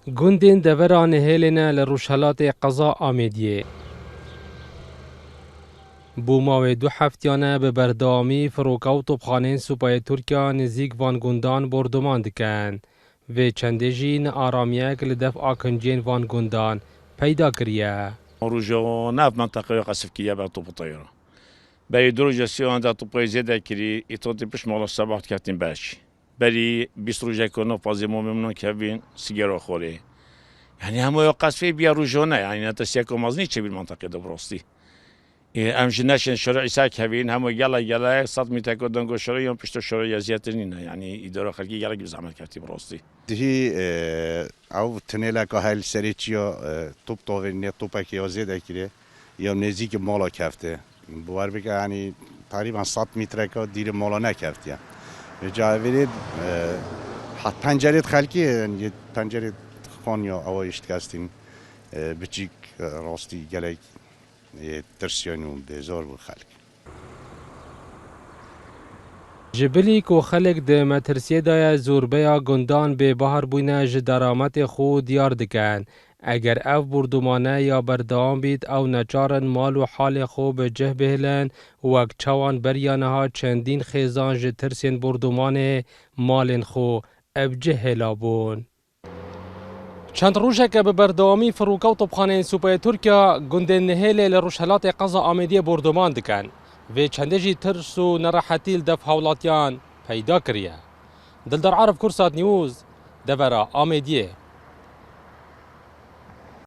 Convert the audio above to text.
گوندên devera nihêlêne li Rûşhelatê qeza Amêdiyê. Bû mavê du hefteyane bi berdewamî firokew topxaneyên Supayê Tirkiye nêzik van gundan bordoman dikin. Vê çendê jî nearamiyek li dev akinciyên van gundan peyda kiriye. روجو منطقة قصفكية بطوب طيارة بري دروجة سيوان دا طوبي زيادة كري إطوتي بش مالا الصباح كابتن باش بري بيس روجة كونو فازي ممنون كابين سيجارة خوري يعني هم يقاس في بيا روجونا يعني نتسيكو مازني تشي بالمنطقة دا بروستي ام جناشن شرع عيسى كابين هم يلا صد ميتاكو دنگو شرع يوم بشتو شرع زيادترين يعني إدارة خلقي يلا جزء عمل كابتن بروستي دهی او تنیلا که هل سریچیا توپ تاوینی توپا که زیاده کره یا نزدیک مالا کفته باور بگه یعنی تقریبا 100 متر که دیر مالا نکفته جاوید حتی پنجره خلکی یعنی پنجره خانیا اوایشت کستین بچیک راستی گلک ترسیانو بیزار بود خلک جبلی کو خلق د مترسیه دای زوربیا گندان به بحر بوینه ج درامت خو دیار دکن. اگر او بردمانه یا بردام بید او نچارن مال و حال خو به جه بهلن وک چوان بریانه ها چندین خیزان ج ترسین بردمانه مالن خو اب جه هلابون. چند روزه که به بردامی فروکو طبخانه سوپای ترکیه گنده نهیل لروشهلات قضا آمدی بردمان دکن. و چنده جی ترس و نراحتی دف حولاتیان پیدا کریه. دلدار عرب کرسات نیوز دورا آمدیه.